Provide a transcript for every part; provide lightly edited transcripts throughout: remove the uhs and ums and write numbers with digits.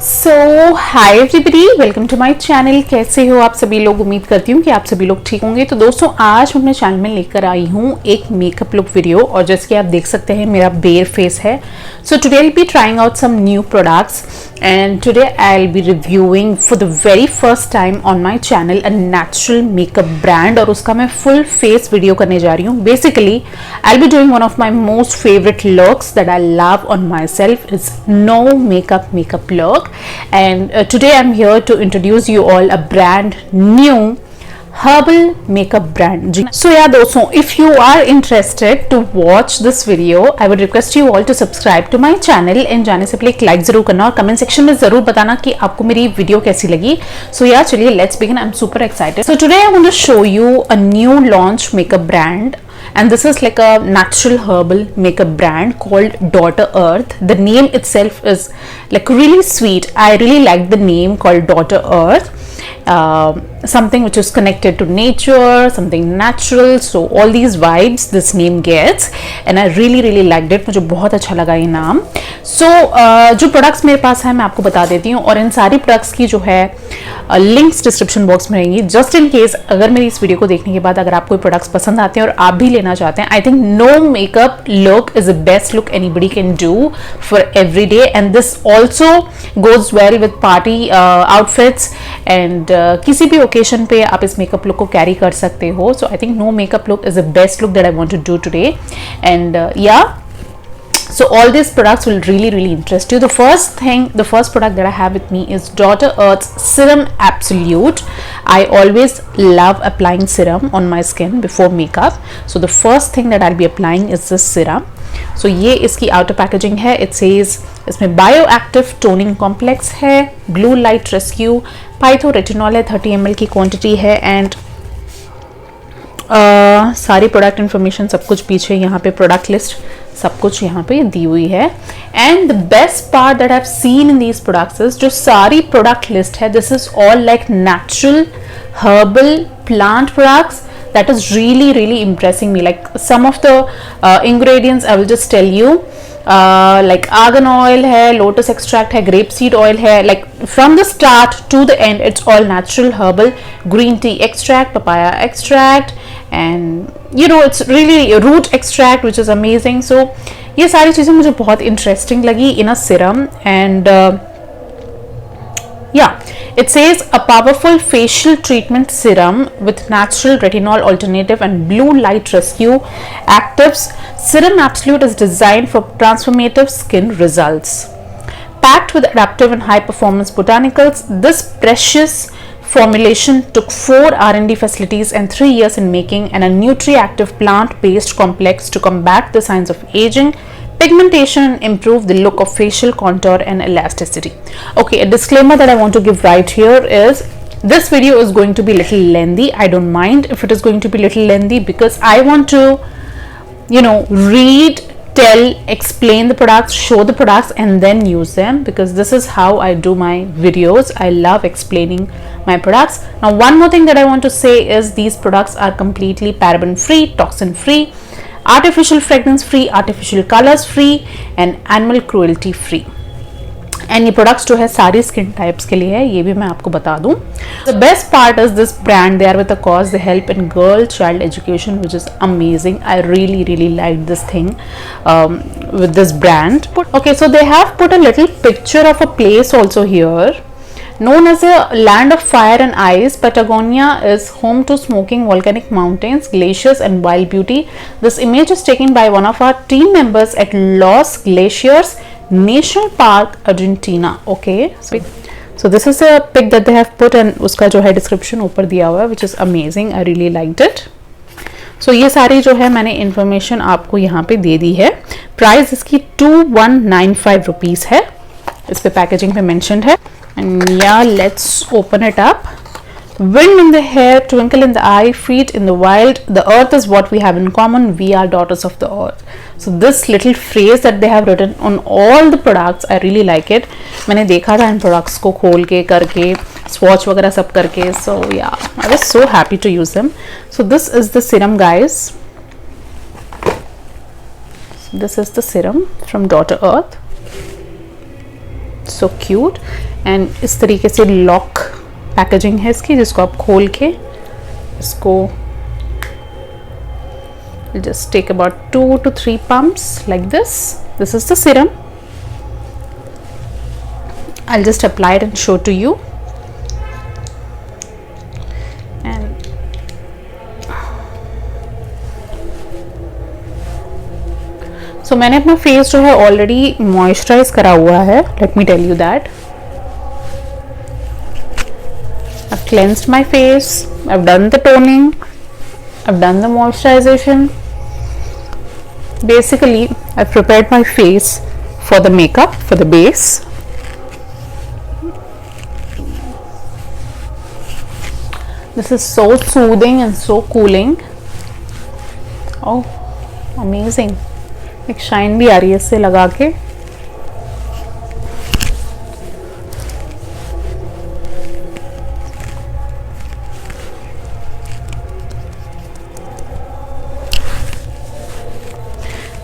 So hi everybody, welcome to my channel. कैसे हो आप सभी लोग? उम्मीद करती हूँ कि आप सभी लोग ठीक होंगे। तो दोस्तों, आज मैं अपने चैनल में लेकर आई हूँ एक मेकअप लुक वीडियो, और जैसे कि आप देख सकते हैं मेरा बेयर फेस है। So today I will be trying out some new products and today I will be reviewing for the very first time on my channel a natural makeup brand, और उसका मैं फुल फेस वीडियो करने जा रही हूँ। Basically I will be doing one of my most favourite looks that I love on myself is no makeup look. And today I'm here to introduce you all a brand new herbal makeup brand. So yeah दोस्तों, if you are interested to watch this video, I would request you all to subscribe to my channel and जाने से पहले एक like जरूर करना और comment section में जरूर बताना कि आपको मेरी वीडियो कैसी लगी। So yeah, चलिए let's begin. I'm super excited. So today I want to show you a new launch makeup brand. And this is like a natural herbal makeup brand called Daughter Earth. The name itself is like really sweet. I really like the name called Daughter Earth. Something which is connected to nature, something natural. So all these vibes this name gets, and I really liked it. मुझे बहुत अच्छा लगा ये नाम। So जो products मेरे पास है मैं आपको बता देती हूँ, और इन सारी प्रोडक्ट्स की जो है लिंक्स डिस्क्रिप्शन बॉक्स में रहेंगी। जस्ट इन केस अगर मेरी इस वीडियो को देखने के बाद अगर आपको प्रोडक्ट्स पसंद आते हैं और आप भी लेना चाहते हैं, I think no makeup look is the best look anybody can do for every day, and this also goes well with party outfits, and किसी भी ओकेजन पे आप इस मेकअप लुक को कैरी कर सकते हो। So I think no makeup look is the best look that I want to do today, and yeah so all these products will really interest you. The first product that I have with me is Daughter Earth's Serum Absolute. I always love applying serum on my skin before makeup, so the first thing that I'll be applying is this serum. So ये इसकी outer packaging है. It says इसमें Bioactive Toning Complex है, Blue Light Rescue, Phytoretinol है, 30 ml की quantity है, and सारी product information सब कुछ पीछे यहाँ पे प्रोडक्ट लिस्ट सब कुछ यहाँ पे दी हुई है। And the best part that I have seen in these products is जो सारी प्रोडक्ट लिस्ट है, this is all like natural herbal plant products that is really impressing me. Like some of the ingredients I will just tell you, like argan oil है, lotus extract है, grape seed oil है, like from the start to the end it's all natural herbal, green tea extract, papaya extract, and you know it's really root extract which is amazing. So ये सारी चीज़ें मुझे बहुत interesting लगी in a serum, and yeah, it says a powerful facial treatment serum with natural retinol alternative and blue light rescue actives. Serum Absolute is designed for transformative skin results. Packed with adaptive and high performance botanicals, this precious formulation took 4 R&D facilities and 3 years in making, and a nutri-active plant-based complex to combat the signs of aging, pigmentation, and improve the look of facial contour and elasticity. Okay, a disclaimer that I want to give right here is this video is going to be little lengthy. I don't mind if it is going to be little lengthy, because I want to, you know, read, tell, explain the products, show the products, and then use them, because this is how I do my videos. I love explaining my products. Now, one more thing that I want to say is these products are completely paraben free, toxin free, artificial fragrance free, artificial colors free, and animal cruelty free. And ये products जो है सारी skin types के लिए है, ये भी मैं आपको बता दूं। The best part is this brand, they are with a cause, they help in girl child education which is amazing. I really like this thing with this brand. Okay, so they have put a little picture of a place also here. Known as a land of fire and ice, Patagonia is home to smoking volcanic mountains, glaciers, and wild beauty. This image is taken by one of our team members at Los Glaciers National Park, Argentina. Okay, so this is a pic that they have put, and उसका जो है description ऊपर दिया हुआ है, which is amazing. I really liked it. So ये सारी जो है मैंने information आपको यहाँ पे दे दी है. प्राइस इसकी 2195 रुपीज़ है, इस पे पैकेजिंग पे mentioned है. And yeah, let's open it up. Wind in the hair, twinkle in the eye, feet in the wild. The earth is what we have in common. We are daughters of the earth. So this little phrase that they have written on all the products, I really like it. मैंने देखा था इन products को खोल के करके swatch वगैरह सब करके. So yeah, I was so happy to use them. So this is the serum, guys. This is the serum from Daughter Earth. So cute. And इस तरीके से लॉक पैकेजिंग है इसकी, जिसको आप खोल के इसको just take about 2 to 3 pumps like this. This is the serum. I'll just apply it and show to you. And so मैंने अपना फेस जो है ऑलरेडी मॉइस्चराइज करा हुआ है, let me tell you that. I've cleansed my face, I've done the toning, I've done the moisturization. Basically, I've prepared my face for the makeup, for the base. This is so soothing and so cooling. Oh, amazing! एक shine भी आ रही है इससे लगा के।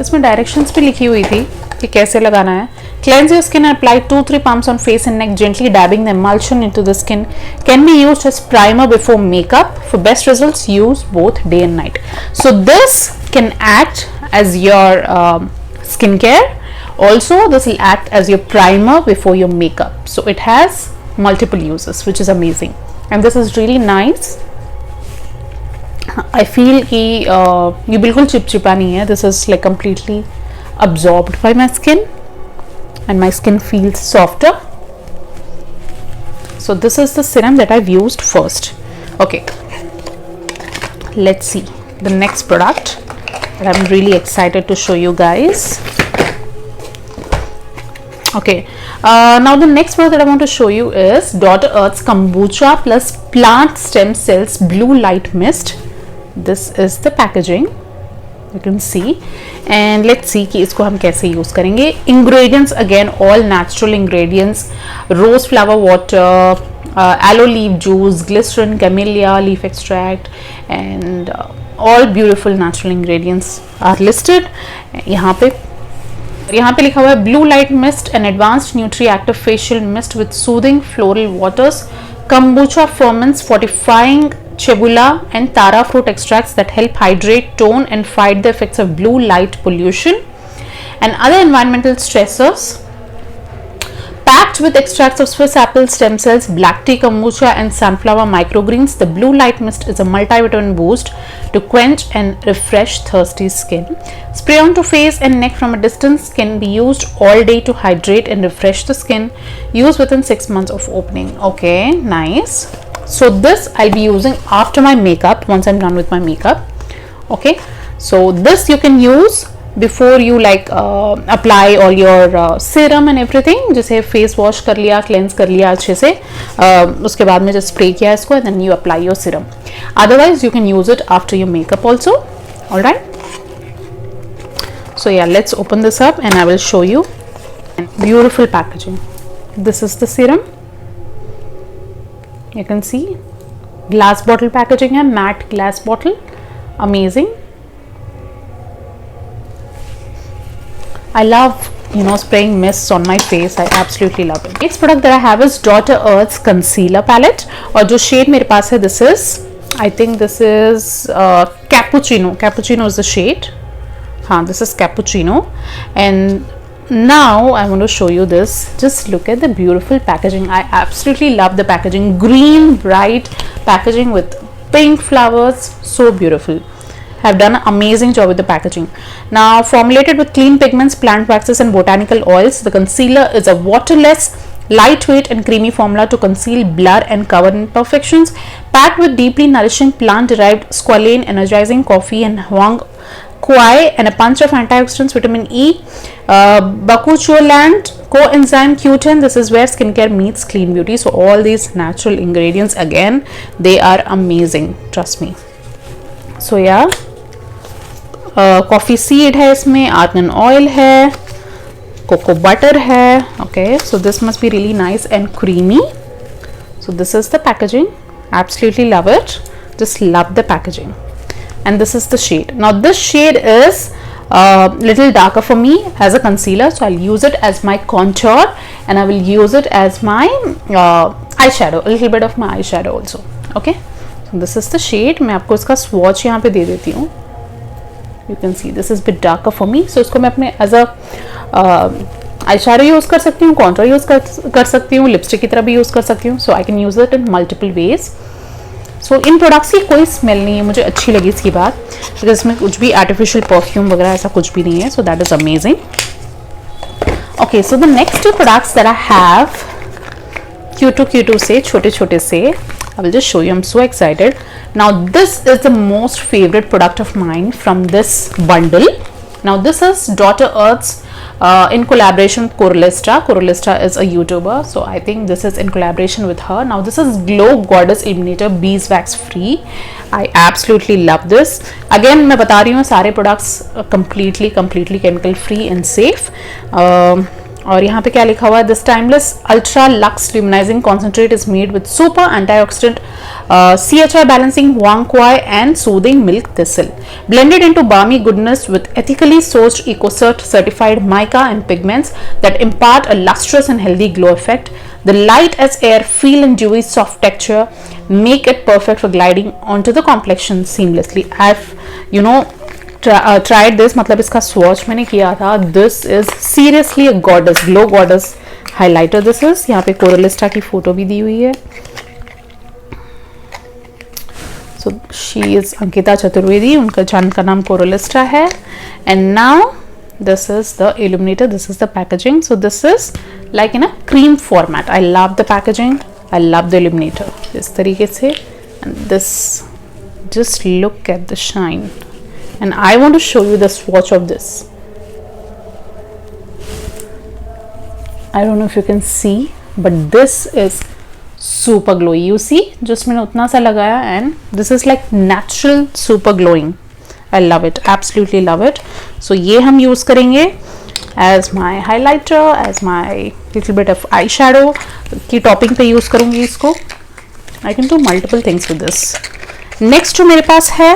इसमें directions भी लिखी हुई थी कि कैसे लगाना है। Cleanse your skin and apply 2-3 pumps on face and neck, gently dabbing the emulsion into the skin. Can be used as primer before makeup. For best results, use both day and night. So this can act as your skincare. Also, this will act as your primer before your makeup. So it has multiple uses, which is amazing. And this is really nice. I feel कि ये बिल्कुल चिपचिपा नहीं है. This is like completely absorbed by my skin and my skin feels softer. So this is the serum that I've used first. Okay, let's see the next product that I'm really excited to show you guys. Okay, now the next product that I want to show you is Dr. Earth's Kombucha plus Plant Stem Cells Blue Light Mist. This is the packaging, you can see, and let's see कि इसको हम कैसे use करेंगे. Ingredients again all natural ingredients: rose flower water, aloe leaf juice, glycerin, camellia leaf extract, and all beautiful natural ingredients are listed. यहाँ पे लिखा हुआ है blue light mist, N advanced nutri active facial mist with soothing floral waters, kombucha ferments fortifying chebula and tara fruit extracts that help hydrate, tone and fight the effects of blue light pollution and other environmental stressors. Packed with extracts of Swiss apple stem cells, black tea, kombucha and sunflower microgreens, the blue light mist is a multivitamin boost to quench and refresh thirsty skin. Spray onto face and neck from a distance, can be used all day to hydrate and refresh the skin. Use within 6 months of opening. Okay, nice. So this I'll be using after my makeup, once I'm done with my makeup. Okay, so this you can use before you like apply all your serum and everything. जैसे face wash कर लिया, cleanse कर लिया अच्छे से, उसके बाद में just spray किया इसको and then you apply your serum. Otherwise you can use it after your makeup also. Alright, so yeah, let's open this up and I will show you. Beautiful packaging. This is the serum, you can see, glass bottle packaging है, matte glass bottle, amazing. I love, you know, spraying mists on my face. I absolutely love it. Next product that I have is Dr. Earth's concealer palette, और जो shade मेरे पास है, this is, I think this is cappuccino. Cappuccino is the shade. हाँ, this is cappuccino. And now I want to show you this. Just look at the beautiful packaging. I absolutely love the packaging. Green bright packaging with pink flowers, so beautiful. Have done an amazing job with the packaging. Now formulated with clean pigments, plant waxes and botanical oils, the concealer is a waterless, lightweight and creamy formula to conceal blur and cover imperfections. Packed with deeply nourishing plant derived squalane, energizing coffee and huang quai and a punch of antioxidants, vitamin E, bakucholand, coenzyme Q10. This is where skincare meets clean beauty. So all these natural ingredients, again, they are amazing, trust me. So yeah, coffee seed है इसमें, argan oil है, cocoa butter है. Okay, so this must be really nice and creamy. So this is the packaging. Absolutely love it. Just love the packaging. And this is the shade. Now this shade is little darker for me as a concealer, so I'll use it as my contour and I will use it as my eyeshadow, a little bit of my eyeshadow also. Okay, so this is the shade. मैं आपको इसका swatch यहाँ पे दे देती हूँ. You can see this is bit darker for me, so इसको मैं अपने as a eyeshadow यूज़ कर सकती हूँ, contour यूज़ कर सकती हूँ, लिपस्टिक की तरह भी यूज़ कर सकती हूँ. So I can use it in multiple ways. So in products की कोई स्मेल नहीं है, मुझे अच्छी लगी इसकी बात, बिकॉज इसमें कुछ भी आर्टिफिशियल परफ्यूम वगैरह ऐसा कुछ भी नहीं है. So that is amazing. Okay, so the next two products that I have, Q2 से छोटे छोटे से, I will just show you. I'm so excited. Now this is the most favorite product of mine from this bundle. Now this is Dr. Earth's in collaboration with Coralista. Coralista is a YouTuber, so I think this is in collaboration with her. Now this is Glow Goddess Illuminator Beeswax Free. I absolutely love this. Again मैं बता रही हूँ सारे products completely chemical free and safe. और यहाँ पे क्या लिखा हुआ है, this timeless ultra luxe luminising concentrate is made with super antioxidant CHI balancing Wang Kwai and soothing milk thistle, blended into balmy goodness with ethically sourced EcoCert certified mica and pigments that impart a lustrous and healthy glow effect. The light as air feel and dewy soft texture make it perfect for gliding onto the complexion seamlessly. I've tried this, मतलब इसका swatch मैंने किया था. This is seriously a goddess, glow goddess highlighter. This is, यहाँ पे Coralista की photo भी दी हुई है. So she is Ankita Chaturvedi, उनका चैनल का नाम Coralista है. And now this is the illuminator, this is the packaging. So this is like in a cream format. I love the packaging, I love the illuminator इस तरीके से. And this, just look at the shine. And I want to show you the swatch of this. I don't know if you can see, but this is super glowy. You see, just मैंने उतना सा लगाया and this is like natural super glowing. I love it, absolutely love it. So ये हम use करेंगे as my highlighter, as my little bit of eyeshadow की topping पे use करूँगी इसको. I can do multiple things with this. Next जो मेरे पास है,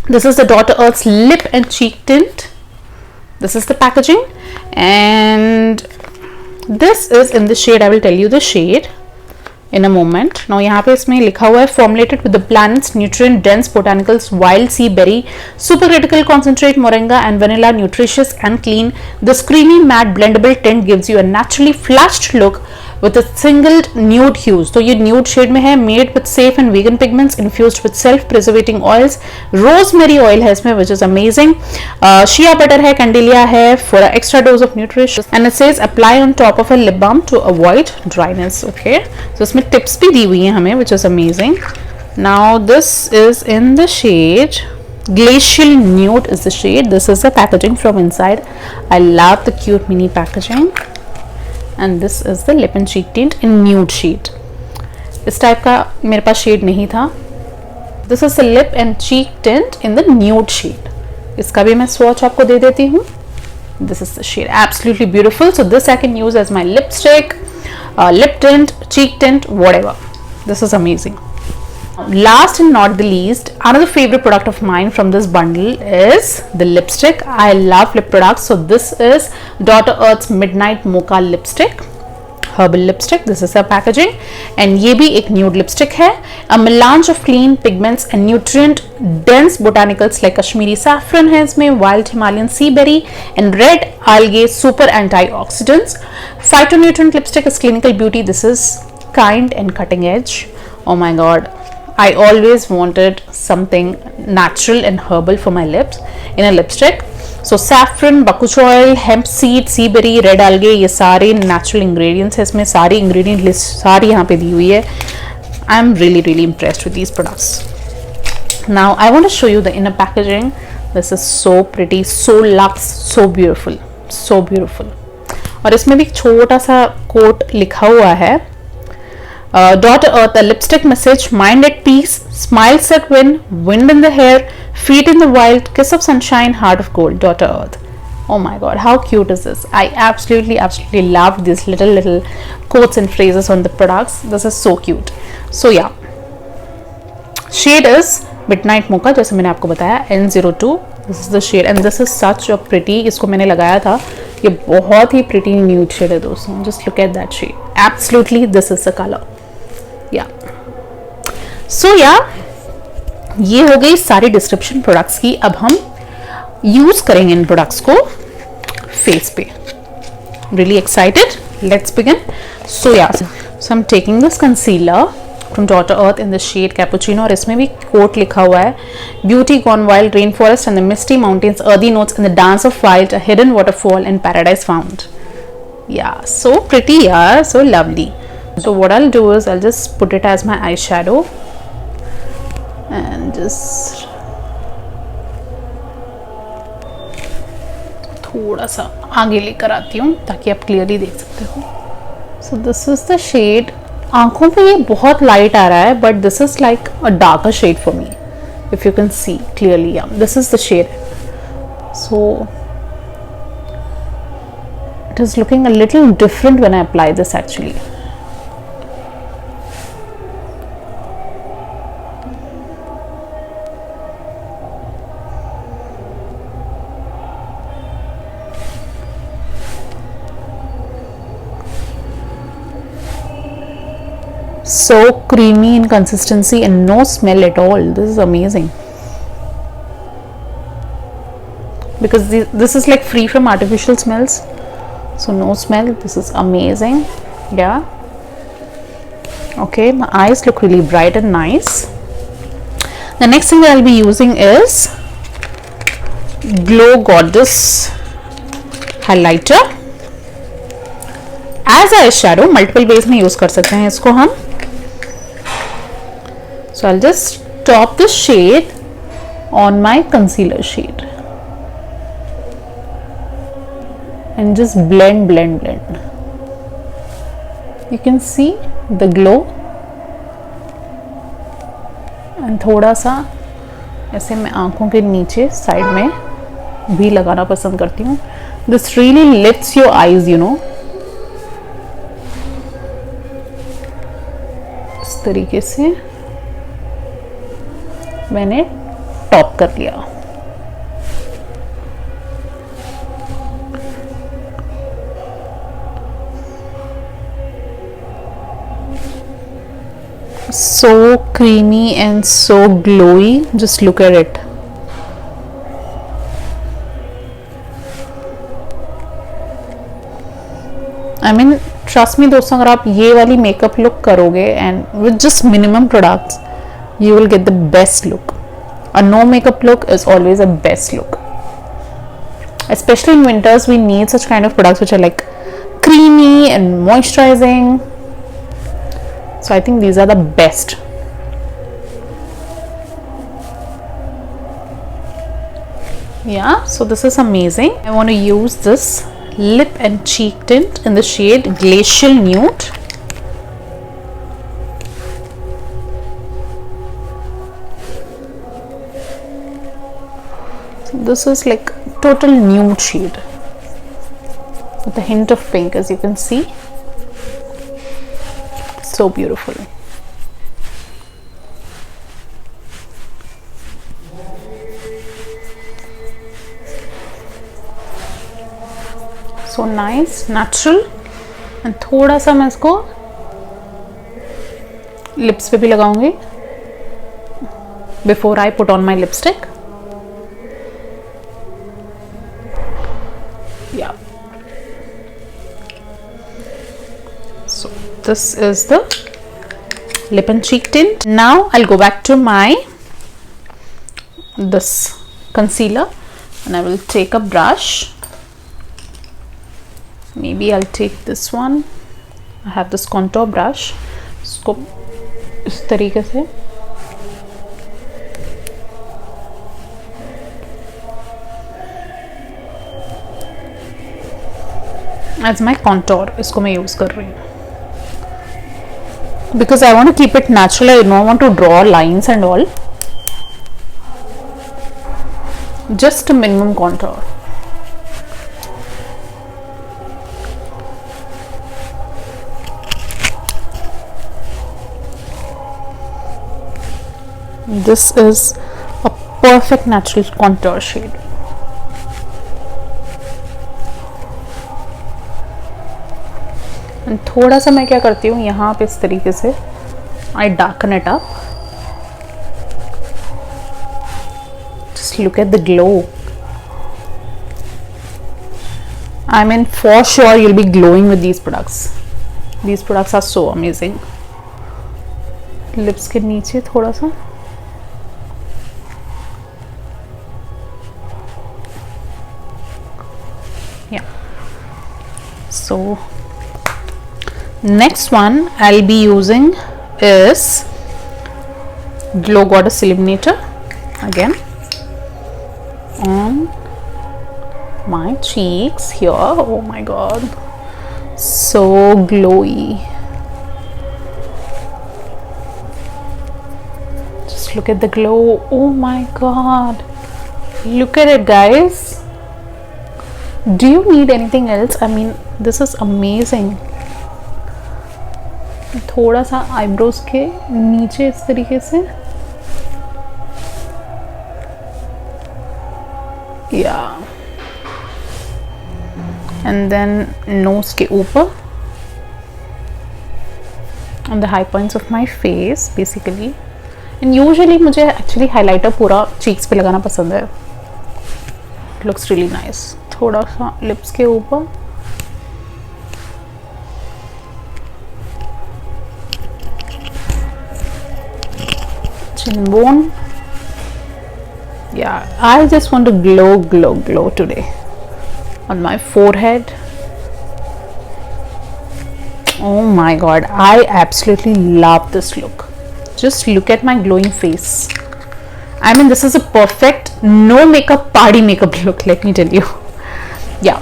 this is the Dr. Earth's lip and cheek tint. This is the packaging and this is in the shade, I will tell you the shade in a moment. Now यहाँ पे इसमें लिखा हुआ है formulated with the planet's nutrient dense botanicals wild sea berry supercritical concentrate moringa and vanilla, nutritious and clean. This creamy matte blendable tint gives you a naturally flushed look with a single nude hues. तो ये nude shade में है, made with safe and vegan pigments, infused with self-preservating oils. Rosemary oil है इसमें, which is amazing. Shea butter है, candelia है for an extra dose of nutrition. And it says apply on top of a lip balm to avoid dryness. Okay, so इसमें tips भी दी हुई हैं हमें, which is amazing. Now this is in the shade Glacial Nude is the shade. This is the packaging from inside. I love the cute mini packaging. And this is the lip and cheek tint in nude shade. इस type का मेरे पास shade नहीं था. This is the lip and cheek tint in the nude shade. इसका भी मैं swatch आपको दे देती हूँ. This is the shade, absolutely beautiful. So this I can use as my lipstick, lip tint, cheek tint, whatever. This is amazing. Last and not the least, another favorite product of mine from this bundle is the lipstick. I love lip products. So this is Dr. Earth's Midnight Mocha lipstick, herbal lipstick. This is her packaging and ये भी एक nude lipstick है. A melange of clean pigments and nutrient dense botanicals like Kashmiri saffron है इसमें, wild Himalayan sea berry and red algae super antioxidants. Phytonutrient lipstick is clinical beauty. This is kind and cutting edge. Oh my god, I always wanted something natural and herbal for my lips in a lipstick. So saffron, bakuch oil, hemp seed, sea berry, red algae, ये सारे natural ingredients है इसमें, सारी ingredient list सारी यहाँ पे दी हुई है. I am really impressed with these products. Now I want to show you the inner packaging. This is so pretty, so luxe, so beautiful, so beautiful. और इसमें भी एक छोटा सा quote लिखा हुआ है. Dr. Earth, a lipstick message, mind at peace, smiles at wind in the hair, feet in the wild, kiss of sunshine, heart of gold, Dr. Earth. Oh my god, how cute is this? I absolutely love these little quotes and phrases on the products. This is so cute. So yeah, shade is Midnight Mocha, जैसे मैंने आपको बताया, N02. This is the shade and this is such a pretty, इसको मैंने लगाया था, ये बहुत ही प्रिटी न्यूड शेड है दोस्तों, just look at that shade, absolutely this is the colour. Yeah so या ये हो गई सारी डिस्क्रिप्शन प्रोडक्ट्स की। अब हम यूज करेंगे इन प्रोडक्ट्स को फेस पे। Really excited, let's begin. So yeah so I am taking this concealer from Dr. Earth in the shade Cappuccino, और इसमें भी कोट लिखा हुआ है, Beauty gone wild, rainforest and the misty mountains, earthy notes in the dance of wild, a hidden waterfall and paradise found. Yeah, so pretty, yeah, so lovely. So what I'll do is I'll just put it as my eyeshadow and just थोड़ा सा आगे लेकर आती हूँ ताकि आप clearly देख सकते हो। So this is the shade, आंखों पे ये बहुत लाइट आ रहा है, but this is like a darker shade for me, if you can see clearly. This is the shade, so it is looking a little different when I apply this actually. So creamy in consistency and no smell at all. This is amazing because this is like free from artificial smells, so no smell. This is amazing. Yeah, okay, my eyes look really bright and nice. The next thing that I'll be using is Glow Goddess highlighter as a eyeshadow. Multiple base में use कर सकते हैं इसको हम। So I'll just top the shade on my concealer shade and just blend. You can see the glow and थोड़ा सा ऐसे मैं आंखों के नीचे साइड में भी लगाना पसंद करती हूँ। This really lifts your eyes, you know. इस तरीके से मैंने टॉप कर लिया। So creamy and so glowy, just look at it. I mean, trust me दोस्तों, अगर आप ये वाली मेकअप लुक करोगे and with just minimum products, you will get the best look. A no makeup look is always a best look, especially in winters. We need such kind of products which are like creamy and moisturizing, so I think these are the best. Yeah, so this is amazing. I want to use this lip and cheek tint in the shade Glacial Nude. This is like total nude shade with a hint of pink, as you can see. So beautiful. So nice, natural, and थोड़ा सा मैं इसको lips पे भी लगाऊंगी before I put on my lipstick. Yeah, so this is the lip and cheek tint. Now I'll go back to my this concealer and I will take a brush. Maybe I'll take this one. I have this contour brush. इसको इस तरीके से as my contour इसको मैं use कर रही हूँ because I want to keep it natural. I don't want to draw lines and all, just a minimum contour. This is a perfect natural contour shade. थोड़ा सा मैं क्या करती हूँ यहाँ पे इस तरीके से I darken it up. Just look at the glow. I mean, for sure you'll be glowing with these products. These products are so amazing. Lips के नीचे थोड़ा सा. Yeah. So next one I'll be using is Glow Goddess Illuminator again on my cheeks here. Oh my god, so glowy. Just look at the glow. Oh my god, look at it, guys. Do you need anything else? I mean, this is amazing. थोड़ा सा eyebrows के नीचे इस तरीके से, या and then knows के ऊपर on the high points of my face basically. And usually मुझे एक्चुअली हाइलाइटर पूरा चीक्स पे लगाना पसंद है. It looks really nice. थोड़ा सा लिप्स के ऊपर, chin bone. Yeah, I just want to glow today on my forehead. Oh my god, I absolutely love this look. Just look at my glowing face. I mean, this is a perfect no makeup party makeup look, let me tell you. Yeah.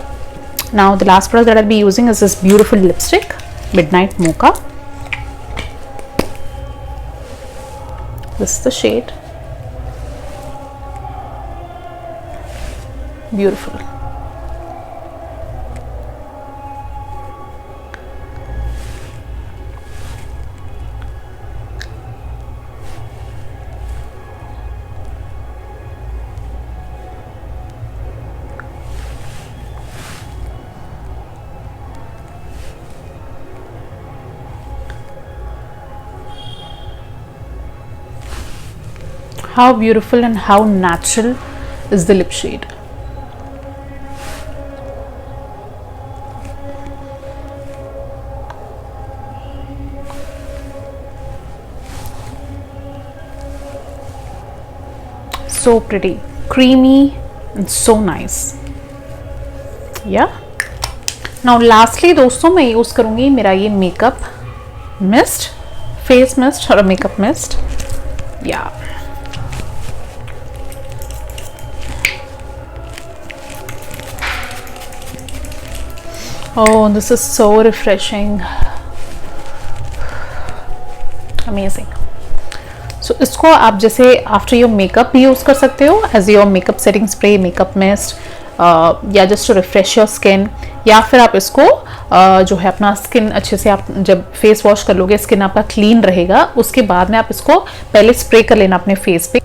Now the last product that I'll be using is this beautiful lipstick, Midnight Mocha. This is the shade. Beautiful. How beautiful and how natural is the lip shade. So pretty, creamy and so nice. Yeah. Now lastly दोस्तों मैं use करूंगी मेरा ये makeup mist, face mist और makeup mist. या oh, this is so refreshing, amazing. So इसको आप जैसे आफ्टर योर मेकअप भी यूज़ कर सकते हो as your makeup setting spray, makeup mist, या just to refresh your skin. या फिर आप इसको जो है अपना स्किन अच्छे से आप जब फेस वॉश कर लोगे, स्किन आपका क्लीन रहेगा, उसके बाद में आप इसको पहले स्प्रे कर लेना अपने फेस पे.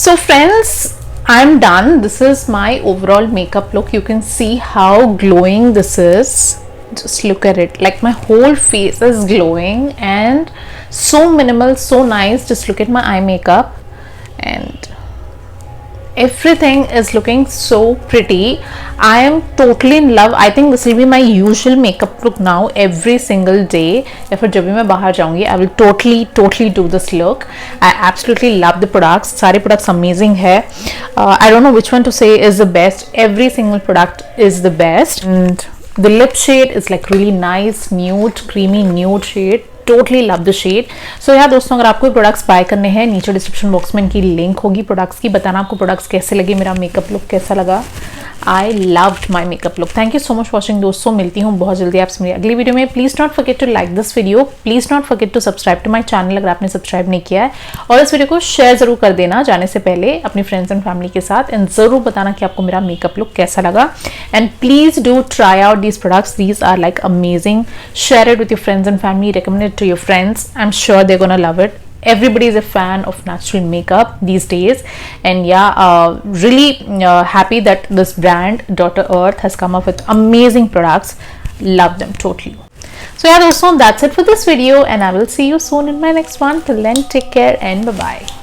So friends, I'm done. This is my overall makeup look. You can see how glowing this is. Just look at it. Like my whole face is glowing and so minimal, so nice. Just look at my eye makeup and everything is looking so pretty. I am totally in love. I think this will be my usual makeup look now every single day. या फिर जब भी मैं बाहर जाऊंगी, I will totally do this look. I absolutely love the products. सारे products amazing है. I don't know which one to say is the best. Every single product is the best. And the lip shade is like really nice, nude, creamy nude shade. Totally love the shade. So यार दोस्तों, अगर आपको products by करने हैं, नीचे description box में इनकी link होगी प्रोडक्ट्स की. बताना आपको प्रोडक्ट्स कैसे लगे, मेरा मेकअप लुक कैसा लगा. I loved my makeup look. Thank you so much watching दोस्तों. मिलती हूँ बहुत जल्दी आपसे मेरी अगली वीडियो में. Please not forget to like this video. Please not forget to subscribe to my channel अगर आपने सब्सक्राइब नहीं किया है. और इस वीडियो को शेयर जरूर कर देना जाने से पहले अपनी फ्रेंड्स एंड फैमिली के साथ. एंड जरूर बताना कि आपको मेरा मेकअप लुक कैसा लगा. And please do try out these products. These are like amazing. Share it with your friends and family. Recommend it to your friends. I'm sure they're gonna love it. everybody is a fan of natural makeup these days, and really happy that this brand Dr. Earth has come up with amazing products. Love them totally. So yeah, that's it for this video, and I will see you soon in my next one. Till then, take care and bye bye.